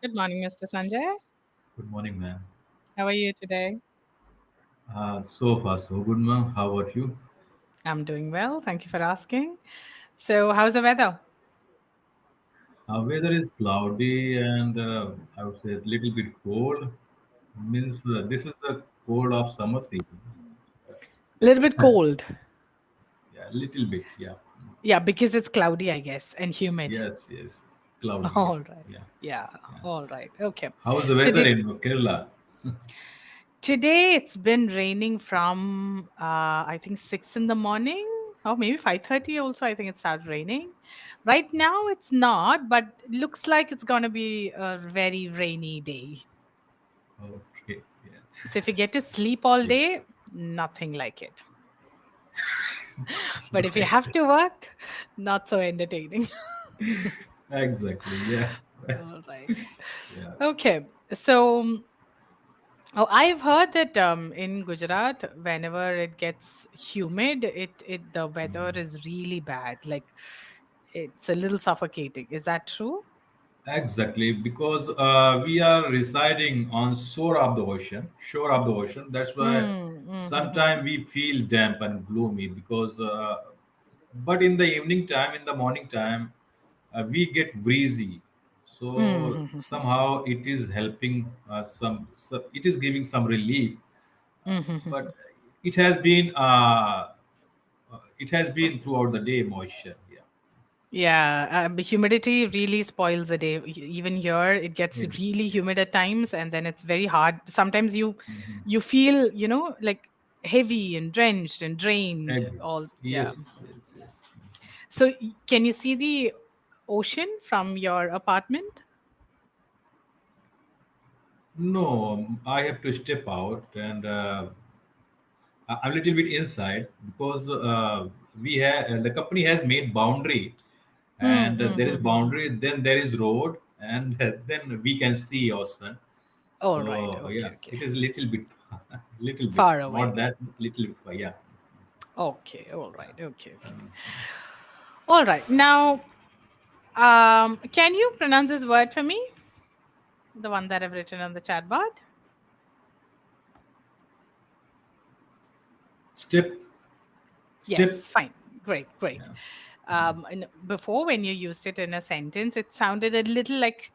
Good morning, Mr. Sanjay. Good morning, ma'am. How are you today? So far, so good, ma'am. How about you? I'm doing well. Thank you for asking. So, how's the weather? Weather is cloudy and I would say a little bit cold. Means this is the cold of summer season. A little bit cold. Yeah, little bit. Yeah. Yeah, because it's cloudy, I guess, and humid. Yes, yes. Cloudy. Yeah, All right. yeah, Yeah. yeah. All right. Okay. How's the So, weather in Kerala? today it's been raining from I think 6 in the morning, or maybe 5:30. Also, I think it started raining. Right now, it's not, but looks like it's gonna be a very rainy day. Okay. Yeah. So, if you get to sleep all Yeah. day, nothing like it. But if you Right. have to work, not so entertaining. Exactly. Yeah. All right. Yeah. Okay. So, oh, I've heard that in Gujarat, whenever it gets humid, it the weather is really bad. Like it's a little suffocating. Is that true? Exactly, because we are residing on shore of the ocean. That's why Mm, sometimes we feel damp and gloomy. Because, but in the evening time, in the morning time, we get breezy. So mm, somehow it is helping it is giving some relief. But it has been throughout the day moisture. Yeah. Yeah, the humidity really spoils the day. Even here, it gets Ex- really humid at times, and then it's very hard. Sometimes mhm. you feel, like heavy and drenched and drained. Ex- All yeah. yes, yes, yes. So, can you see the ocean from your apartment? No, I have to step out and I'm a little bit inside because we have the company has made boundary Hmm, and hmm, there is hmm, hmm, hmm. boundary, then there is road, and then we can see ocean. All right. So Okay. yeah, Okay. it is little bit, little bit, Far not away. that, little bit. Yeah, Okay. All yeah. right. Okay. Okay. All right. Now, can you pronounce this word for me? The one that I've written on the chat board. Step, step. Yes, fine. Great, great. Yeah. And before, when you used it in a sentence, it sounded a little like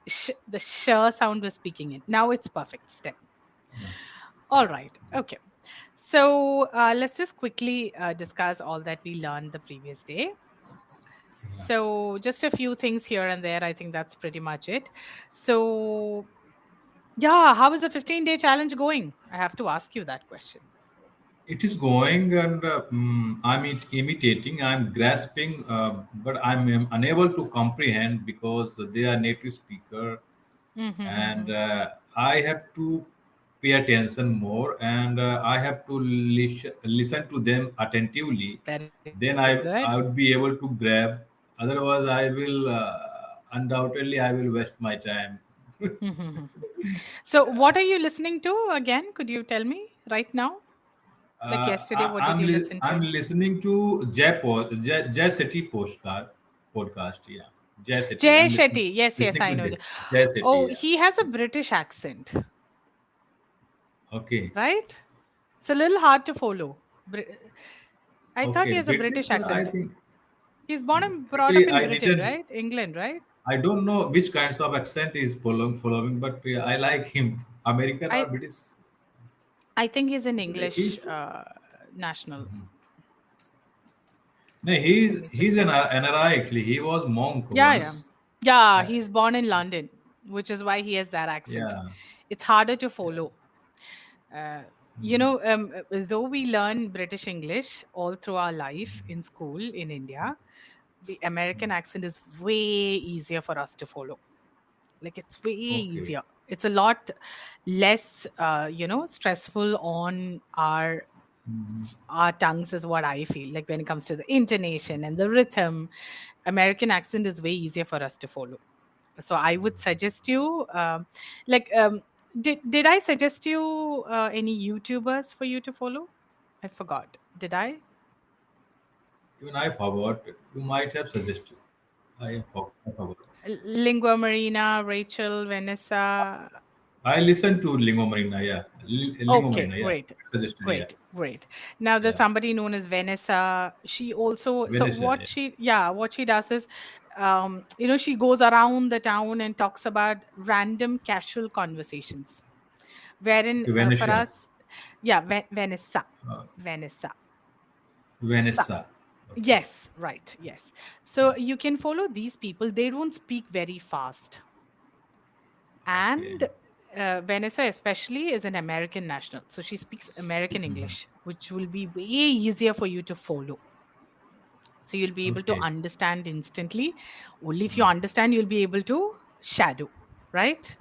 the sh sound was speaking it. Now it's perfect. Step. Yeah. All right. Okay. So let's just quickly discuss all that we learned the previous day. Yeah. So just a few things here and there. I think that's pretty much it. So yeah, how is the 15-day challenge going? I have to ask you that question. It is going, and I'm imitating, I'm grasping, but I'm unable to comprehend because they are native speaker, and I have to pay attention more, and I have to listen to them attentively. Very Then good. I would be able to grab. Otherwise, I will undoubtedly I will waste my time. So, what are you listening to again? Could you tell me right now? Like yesterday, what did you listen I'm to? listening to Jay Shetty podcast. Yeah, Jay Shetty. Jay I'm Shetty. Yes, yes, listening I to know. Jay Oh, Shetty. Yeah. he has a British accent, Okay. right? It's a little hard to follow. I thought he Okay. has a British British. I accent. think He's born and brought up actually in I Britain, didn't. right? England, right? I don't know which kinds of accent is following, but I like him. American or I British. I think he's an Actually, English national. no, Let me he's just an check. NRI actually. He was monk Yeah, yeah. once. Yeah, Uh, he's born in London, which is why he has that accent. yeah. It's harder to Yeah. follow. Uh, though we learn British English all through our life in school in India, the American accent is way easier for us to follow. Like it's way Okay. easier. It's a lot less, stressful on our tongues is what I feel. Like when it comes to the intonation and the rhythm, American accent is way easier for us to follow. So I would suggest you, like, did I suggest you any YouTubers for you to follow? I forgot. Did I? Even I forgot. You might have suggested. I forgot. Lingua Marina, Rachel, Vanessa. I listen to Lingua Marina. Yeah, Lingua Okay, Marina. Yeah, great. suggested. Yeah, Great. Now there's yeah. somebody known as Vanessa. She also, so Vanessa. what she, yeah, what she does is, she goes around the town and talks about random casual conversations, wherein Okay, for Vanessa. us, yeah, Vanessa, Uh, Vanessa, Sa. Vanessa. Okay. Yes, right, yes. So you can follow these people. They don't speak very fast, Okay. and Vanessa especially is an American national, so she speaks American English, which will be way easier for you to follow. So you'll be able to Okay. understand instantly. Only if you understand, you'll be able to shadow, right?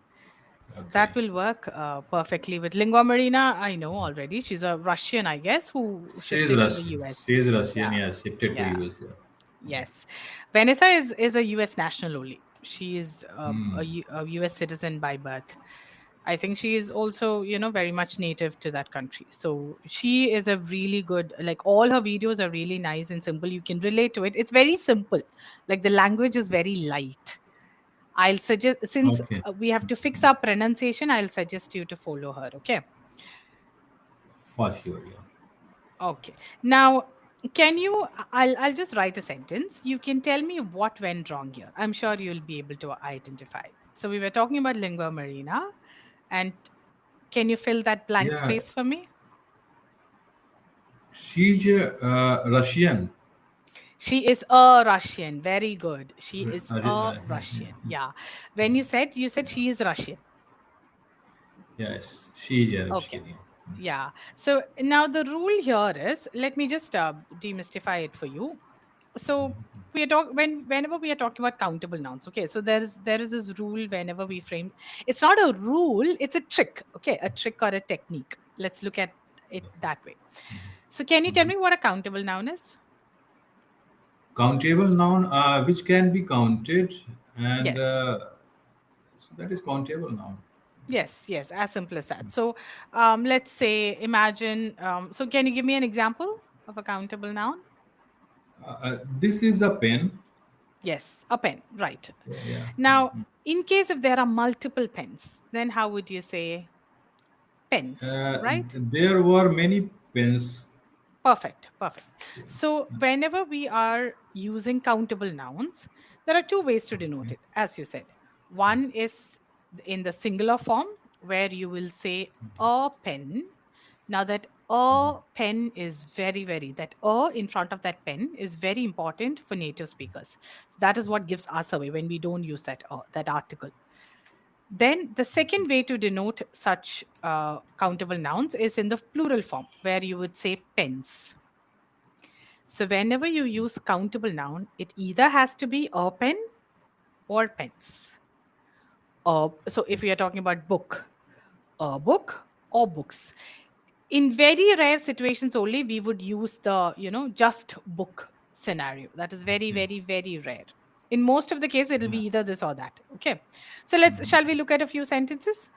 So that Okay. will work perfectly with Lingua Marina. I know already. She's a Russian, I guess, who She is shifted to the Russian. US. She is Russian. Yeah, Yeah, shifted to yeah. US. Yeah. Yes, Vanessa is a U.S. national only. She is Hmm. a U.S. citizen by birth. I think she is also, very much native to that country. So she is a really good, like all her videos are really nice and simple. You can relate to it. It's very simple. Like the language is very light. I'll suggest, since Okay. we have to fix our pronunciation, I'll suggest you to follow her. Okay. For sure. Yeah. Okay. Now, can you? I'll just write a sentence. You can tell me what went wrong here. I'm sure you'll be able to identify. So we were talking about lingua marina, and can you fill that blank Yeah. space for me? She's Russian. She is a Russian. Very good. She is a Yeah. Russian. Yeah. When you said she is Russian. Yes, she is Okay. Russian. Yeah. Yeah. So now the rule here is, let me just demystify it for you. So we are whenever we are talking about countable nouns, okay, so there is this rule whenever we frame. It's not a rule, it's a trick, okay, a trick or a technique. Let's look at it that way. So can you tell me what a countable noun is? Countable noun, which can be counted, and Yes, so that is countable noun. yes, as simple as that. So let's say, imagine, so can you give me an example of a countable noun? This is a pen. Yes, a pen, right. Yeah. Now, in case if there are multiple pens, then how would you say pens, right? There were many pens. Perfect, perfect. So, whenever we are using countable nouns, there are two ways to denote it, as you said. One is in the singular form, where you will say a pen. Now, that a pen is that in front of that pen is very important for native speakers. So that is what gives us away when we don't use that article. Then the second way to denote such countable nouns is in the plural form, where you would say pens. So whenever you use countable noun, it either has to be a pen or pens. So if we are talking about book, a book or books. In very rare situations only, we would use the, just book scenario. That is very, Okay. very, very rare. In most of the case, it'll be either this or that. Okay. So shall we look at a few sentences?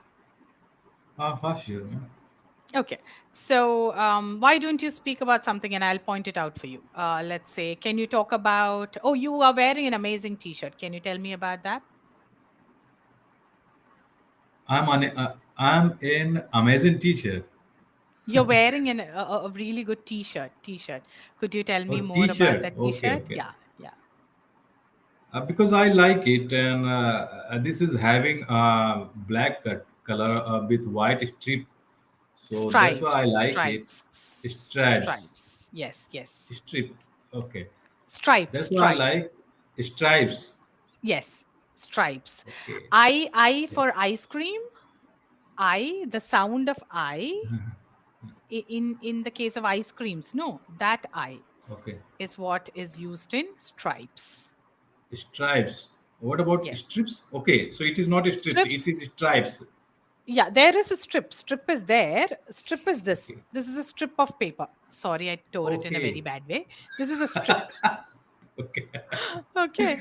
For sure. Yeah. Okay. So, why don't you speak about something and I'll point it out for you? Let's say, can you talk about, oh, you are wearing an amazing t shirt. Can you tell me about that? I'm an amazing teacher. You're wearing a really good t shirt. T shirt. Could you tell Oh, me more about t-shirt. that t Okay, shirt? okay. Yeah. Yeah. Because I like it, and this is having a black color with white strip, so that's why I Stripes. like it. Stripes. Stripes, Stripes. Yes. Yes. strip. Okay, Stripes. that's why I Stripe. like stripes. Yes. Stripes. Okay, I okay, for ice cream. The sound of in the case of ice creams, no, that I okay. is what is used in stripes. Stripes. What about Yes. strips? Okay, so it is not strips. Strips. It is stripes. Yeah, there is a strip. Strip is there. Strip is this. Okay, This is a strip of paper. Sorry, I tore it in a very okay, bad way. This is a strip. okay, Okay.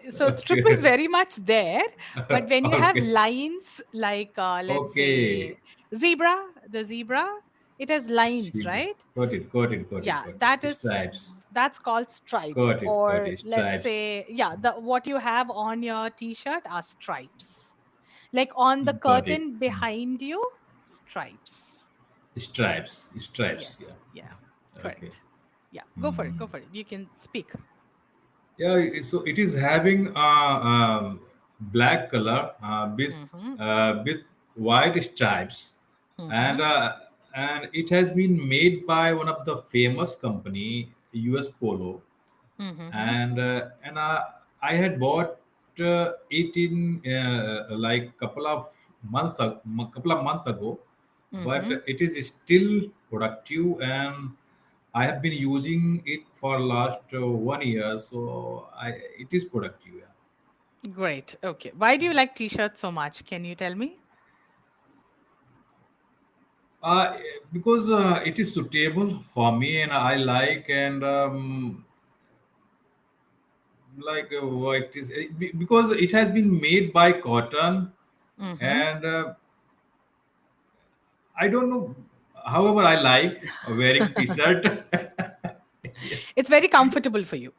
So strip is okay, very much there, but when you have okay, lines like let's okay. say zebra, the zebra, It has lines, She right? got it, got it, got it, Yeah, got that it. is Stripes. that's called stripes. Got Or it. let's Stripes. say, yeah, the what you have on your t-shirt are stripes. Like on the Got it. curtain behind you, stripes. Stripes. Stripes. Yes, yeah, Yeah. Okay. correct. Yeah, go for it, go for it. You can speak. Yeah. So it is having black color Mm-hmm. with white stripes, Mm-hmm. and it has been made by one of the famous company, US Polo, Mm-hmm. and I had bought it in like couple of months ago, but Mm-hmm. it is still productive, and I have been using it for last 1 year, so it is productive. Yeah. Great. Okay. Why do you like t-shirts so much? Can you tell me? Uh, because it is suitable for me, and I like, and like what is because it has been made by cotton, Mm-hmm. and I don't know. However, I like wearing t-shirt. Yeah, It's very comfortable for you.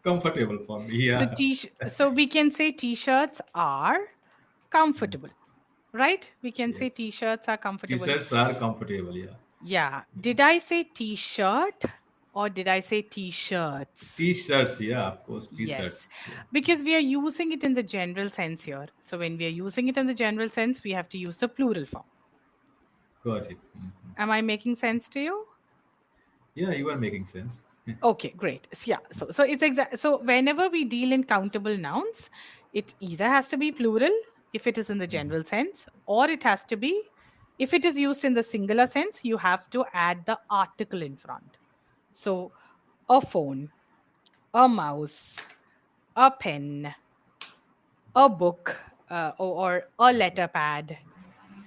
comfortable for me. So Yeah, so we can say t-shirts are comfortable, right? We can say yes. t-shirts are comfortable. T-shirts are comfortable. Yeah, Yeah. Did I say t-shirt or did I say t-shirts? t-shirts. Yeah, of course, Yes. t-shirts. Yeah, Because we are using it in the general sense here. So when we are using it in the general sense, we have to use the plural form. got it. Am I making sense to you? Yeah, you are making sense. Okay, great. Yeah. So it's exact. So whenever we deal in countable nouns, it either has to be plural if it is in the general sense, or it has to be, if it is used in the singular sense, you have to add the article in front. So a phone, a mouse, a pen, a book, or a letter pad.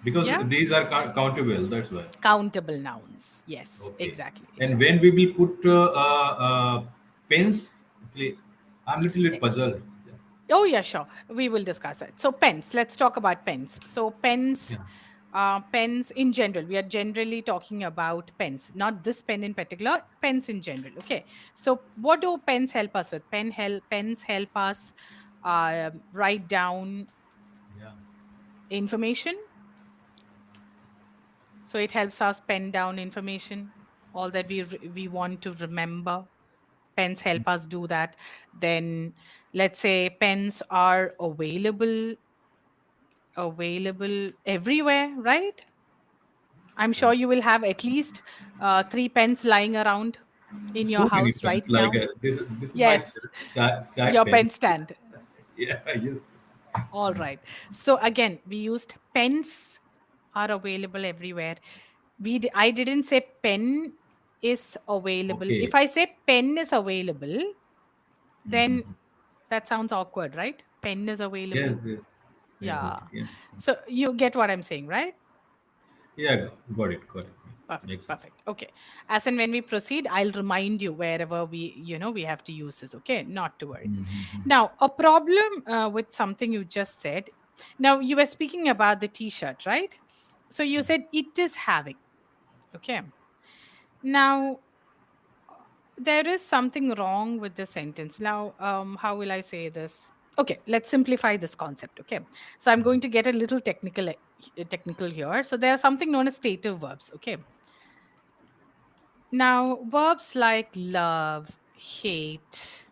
Because Yeah, these are countable. That's why. countable nouns. Yes, Okay. exactly, And when exactly. we will put pens, actually, I'm little bit puzzled. Oh, yeah, sure. We will discuss it. So, pens. Let's talk about pens. So, Yeah. pens in general. We are generally talking about pens, not this pen in particular. Pens in general. Okay. So, what do pens help us with? Pens help us write down Yeah. information. So, it helps us pen down information, all that we want to remember. Pens help us do that. Then, let's say pens are available everywhere, right? I'm Yeah. sure you will have at least three pens lying around in your So many house pens. right Like now. this is my Yes, child your pen pens. stand. Yeah. Yes. All right. So again, we used pens are available everywhere. I didn't say pen is available. If Okay. I say pen is available, then that sounds awkward, right? Pen is available. Yes. Yes. Yeah. Yeah. Okay. Yeah. So you get what I'm saying, right? Yeah. Got it. Got it. Perfect, Makes sense. perfect. Okay. As and when we proceed, I'll remind you wherever we have to use this. Okay, not to worry. Now, a problem with something you just said. Now, you were speaking about the T-shirt, right? So you said it is having. Okay. Now, there is something wrong with the sentence. Now, how will I say this? Okay, let's simplify this concept. Okay, so I'm going to get a little technical here. So there are something known as stative verbs. Okay, now, verbs like love, hate,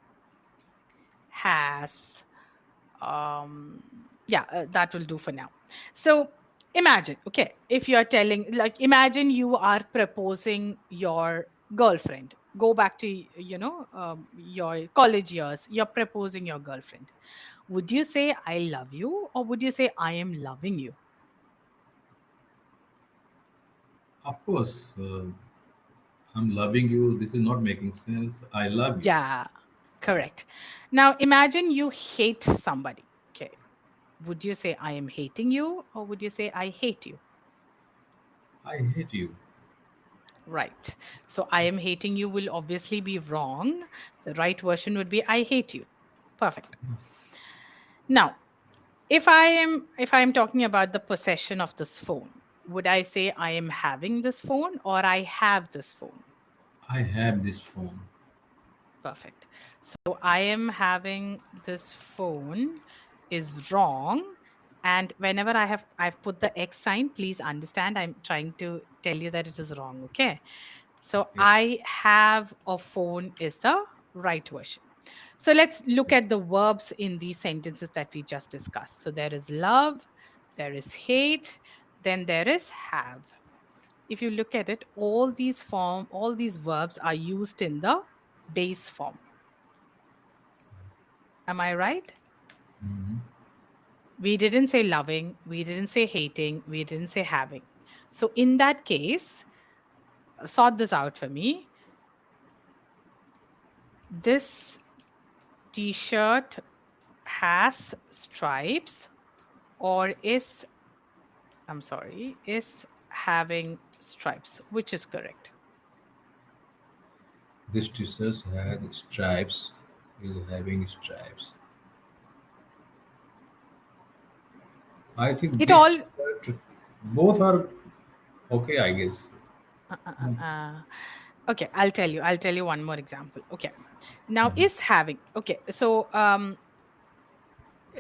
has, yeah, that will do for now. So, imagine, okay, if you're imagine you are proposing your girlfriend. Go back to, your college years. You're proposing your girlfriend. Would you say, I love you, or would you say, I am loving you? Of course. I'm loving you. This is not making sense. I love you. Yeah, correct. Now, imagine you hate somebody. Okay, would you say I am hating you or would you say I hate you? I hate you. Right. So I am hating you will obviously be wrong. The right version would be I hate you. Perfect. Now, if I am talking about the possession of this phone. Would I say I am having this phone or I have this phone? I have this phone. Perfect. So I am having this phone is wrong. And whenever I've put the X sign, please understand I'm trying to tell you that it is wrong. Okay. So Okay. I have a phone is the right version. So let's look at the verbs in these sentences that we just discussed. So there is love, there is hate, then there is have. If you look at it, all these verbs are used in the base form. Am I right? Mhm. We didn't say loving, we didn't say hating, we didn't say having. So in that case, sort this out for me. This t-shirt has stripes or is, I'm sorry, is having stripes. Which is correct? This t-shirt has stripes. Is having stripes. I think It this all t-shirt, both are okay, I guess. uh, uh, uh, okay, I'll tell you one more example. Okay. Now Mhm. is having. Okay. So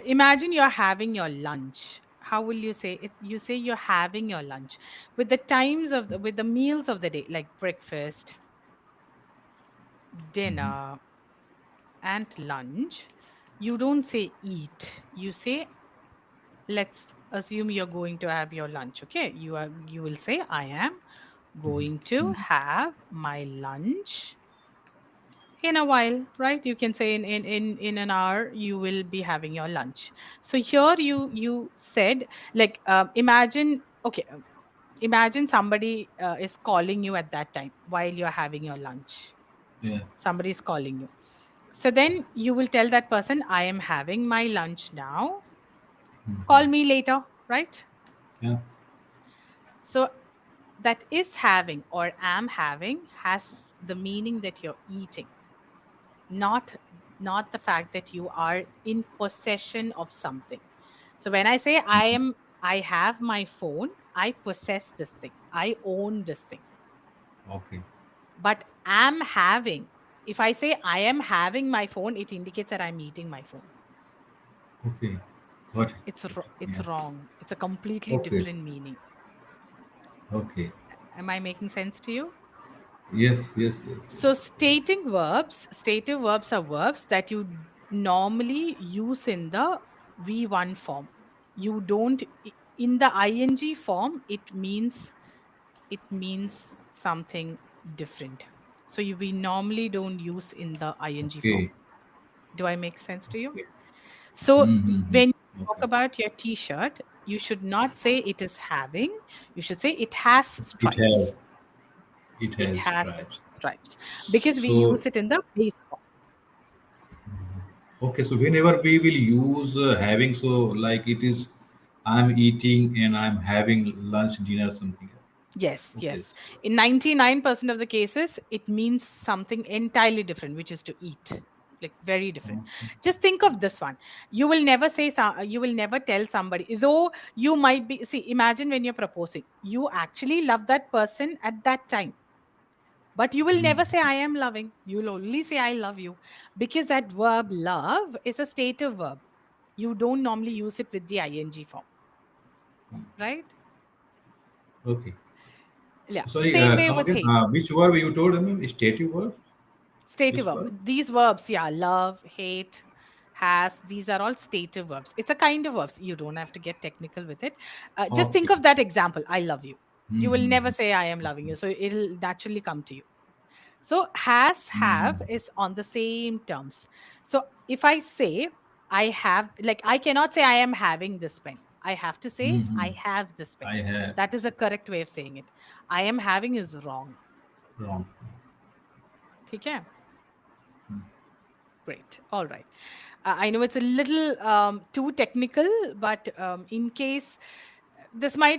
imagine you're having your lunch. How will you say it? You say you're having your lunch with the times of with the meals of the day, like breakfast, Mhm. dinner, and lunch. You don't say eat. You say, let's assume you're going to have your lunch. Okay. You will say, I am going to have my lunch in a while, right? You can say in an hour you will be having your lunch. So here you said, like, imagine, okay, imagine somebody is calling you at that time while you're having your lunch. Yeah. Somebody is calling you, so then you will tell that person, I am having my lunch now, call me later, right? Yeah. So that is having or am having has the meaning that you're eating, not not the fact that you are in possession of something. So when I say I have my phone, I possess this thing, I own this thing. Okay. But am having, if I say I am having my phone, it indicates that I'm eating my phone. Okay. Got it. It's Yeah. wrong. It's a completely Okay. different meaning. Okay. Am I making sense to you? Yes. Yes. Yes. So Yes. stative verbs are verbs that you normally use in the V1 form. You don't in the ing form, it means something different. So we normally don't use in the ing form. Okay. Do I make sense to you? Okay. So Mm-hmm. when you talk Okay. about your t-shirt, you should not say it is having, you should say it has It stripes. has. It It has has stripes. stripes because we So use it in the base form. okay. So whenever we will use having, so like it is, I'm eating and I'm having lunch, dinner, something. Yes, Okay. yes. In 99% of the cases, it means something entirely different, which is to eat. Like very different. Just think of this one. You will never say, you will never tell somebody, though you might be, see, imagine when you're proposing, you actually love that person at that time, but you will never say, I am loving. You'll only say, I love you, because that verb love is a stative verb. You don't normally use it with the ing form, right? Okay. Yeah. Sorry, Same way come with again. hate. Which word you told me? Stative word? Stative Which verb. word? These verbs, yeah, love, hate, has, these are all stative verbs. It's a kind of verbs. You don't have to get technical with it. Just think Okay. of that example. I love you. You will never Mm-hmm. say I am loving you. So it'll naturally come to you. So has, have Mm-hmm. is on the same terms. So if I say I have, like I cannot say I am having this pen. I have to say Mm-hmm. I have this pen. I have That is a correct way of saying it. I am having is wrong. wrong. Okay. Great. All right. I know it's a little too technical, but in case this No,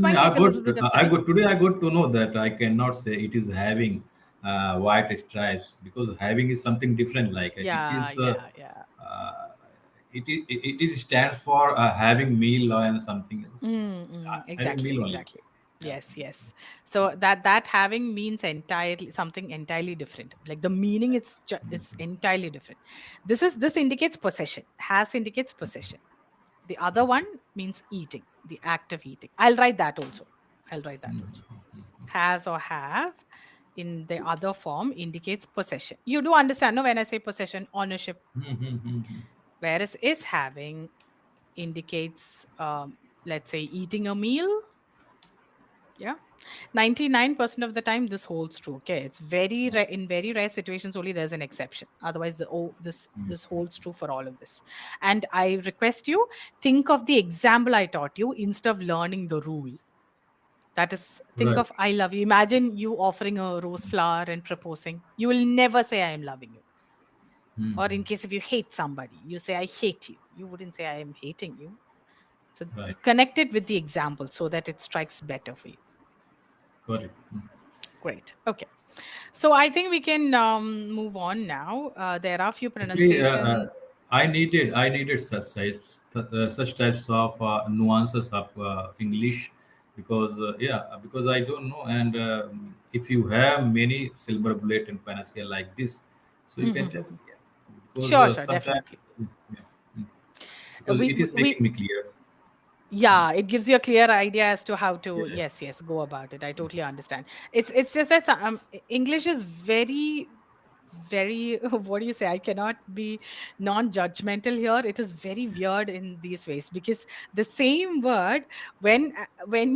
might take a little bit of I time. got today. I got to know that I cannot say it is having white stripes because having is something different. Like it Yeah, is, yeah, yeah. uh, it is stands for having meal and something else. Mm, Having exactly, meal only. exactly. Yes, yes. So that having means entirely something entirely different. Like the meaning, it's entirely different. This indicates possession. Has indicates possession. The other one means eating, the act of eating. I'll write that also. I'll write that also. Has or have in the other form indicates possession. You do understand, no? When I say possession, ownership. Whereas is having indicates, let's say, eating a meal. Yeah, 99% of the time this holds true. Okay, it's very rare, in very rare situations only there's an exception. Otherwise, this holds true for all of this. And I request you, think of the example I taught you instead of learning the rule. That is, think Right. of I love you. Imagine you offering a rose flower and proposing. You will never say I am loving you. Or in case if you hate somebody, you say I hate you. You wouldn't say I am hating you. So you Right. connect it with the example so that it strikes better for you. Got it. Great. Okay. So I think we can move on now. There are a few Actually, pronunciations. I needed such types of nuances of English, because because I don't know. And if you have many silver bullet and panacea like this, so you can tell me, yeah. Because Sure, sure, sometimes, definitely. yeah, mm, Uh, because We it is making we me clear. yeah, it gives you a clear idea as to how to, yes, yes, go about it. I totally understand. It's just that English is very very what do you say, I cannot be non-judgmental here. It is very weird in these ways because the same word, when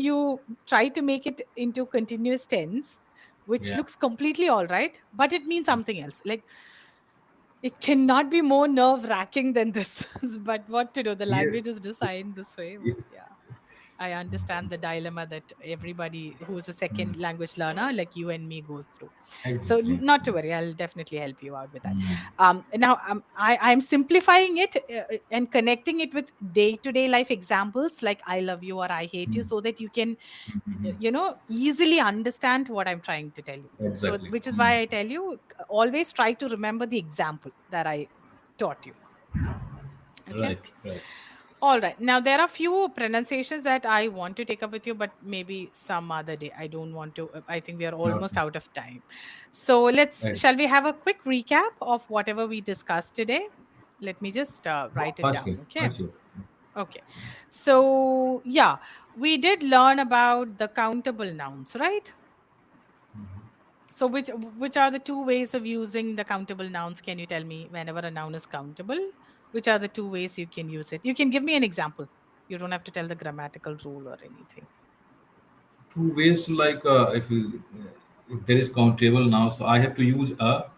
you try to make it into continuous tense, which Yeah. looks completely all right, but it means something else. Like, it cannot be more nerve wracking than this. But what to do, the language is Yes. designed this way. But Yes. yeah, I understand the dilemma that everybody who is a second language learner like you and me goes through. So Exactly. not to worry, I'll definitely help you out with that. Mm. Now I'm simplifying it and connecting it with day-to-day life examples like I love you or I hate you, Mm. so that you can Mhm. easily understand what I'm trying to tell you. So Exactly. which is Mm. why I tell you, always try to remember the example that I taught you. Okay. Right. Right. All right. Now there are few pronunciations that I want to take up with you, but maybe some other day. I don't want to. I think we are almost Okay. out of time. So let's. Right. Shall we have a quick recap of whatever we discussed today? Let me just write it For down. sure. For Okay. sure. Okay. So yeah, we did learn about the countable nouns, right? So which are the two ways of using the countable nouns? Can you tell me whenever a noun is countable, which are the two ways you can use it? You can give me an example. You don't have to tell the grammatical rule or anything. Two ways to, like, if there is countable now, so I have to use a,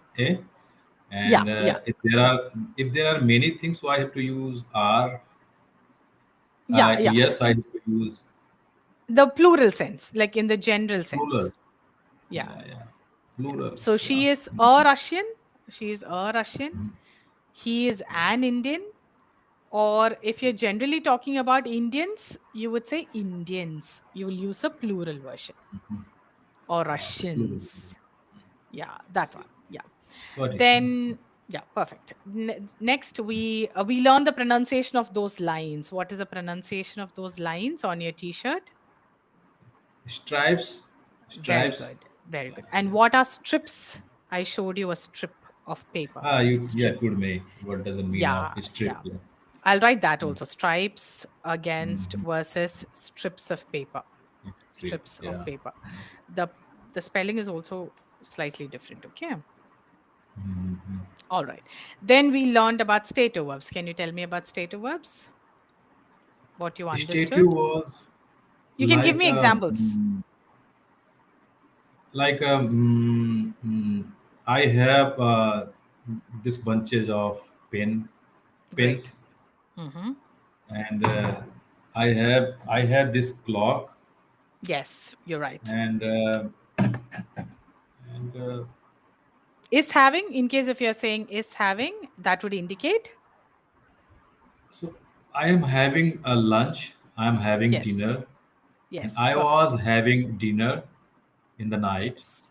Yeah, and yeah, if there are many things, so I have to use are. yeah, yeah. Yes, I have to use The plural sense, like in the general sense. plural. Yeah, Yeah, yeah, yeah. plural. So Yeah. she is a Russian. She is a Russian. He is an Indian. Or if you're generally talking about Indians, you would say Indians. You will use a plural version. Or Plural. Russians. Yeah, that See, one. Yeah. got it. Then yeah, perfect. Next, we learn the pronunciation of those lines. What is the pronunciation of those lines on your T-shirt? Stripes, Very stripes. good, very good. And what are strips? I showed you a strip of paper. You, yeah, Strip. told me what does it mean of Yeah, strip. yeah. Yeah. I'll write that also. Stripes against versus strips of paper. Strip. Strips of Yeah. paper. The the spelling is also slightly different. Okay. All right. Then we learned about stative verbs. Can you tell me about stative verbs? What you Statue understood? was You can give like me examples. like I have this bunches of Great. pens, Hmm. and I have this clock, Yes, you're right. and and Is having, in case if you're saying is having, that would indicate. so I am having a lunch. I am having Yes. dinner, and Yes. I Perfect. was having dinner in the night. Yes.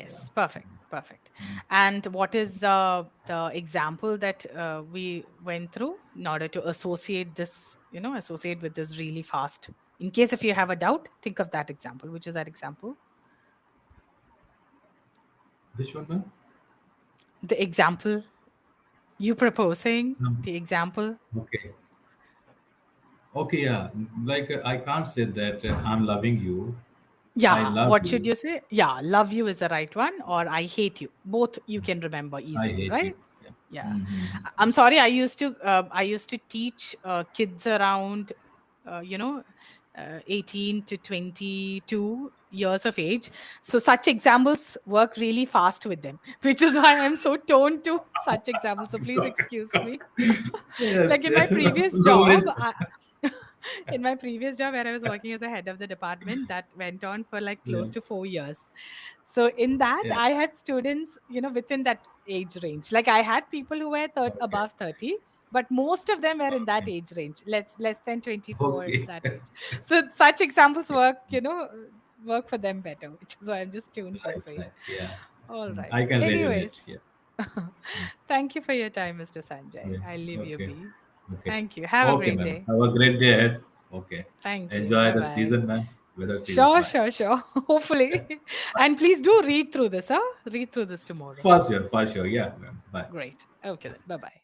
Yeah. Yes. Perfect. Perfect. And what is the example that we went through in order to associate this, associate with this really fast? In case if you have a doubt, think of that example. Which is that example? Which one, ma'am? The example you proposing, Some. the example. Okay. Okay, yeah. Like I can't say that I'm loving you. I Yeah, love what should you. you say? Yeah, love you is the right one, or I hate you. Both you can remember I easily, hate you. right? Yeah. Yeah. Mm-hmm. I'm sorry. I used to teach kids around, you know, 18 to 22 years of age. So such examples work really fast with them, which is why I'm so toned to such examples. So please excuse me. Like Yes. in my previous No job, worries. in my previous job where I was working as a head of the department, that went on for like Yeah. close to 4 years. So in that, Yeah. I had students, within that age range. Like I had people who were Okay. above 30, but most of them were in that Okay. age range, less than 24, Okay. that age. So such examples work for them better, which is why I'm just tuned Right. this way. Right. Yeah. All right. I can really relate. Anyways, Yeah. thank you for your time, Mr. Sanjay. Yeah. I'll leave you Okay. be. Okay. Thank you. Have a Okay, great ma'am. day. Have a great day ahead. Okay. Thank you. Enjoy Bye the bye. season, ma'am. Weather season. Sure, Bye. sure, sure. Hopefully. And please do read through this, huh? Read through this tomorrow. For sure. For sure. Yeah, ma'am. Bye. Great. Okay then. Bye bye.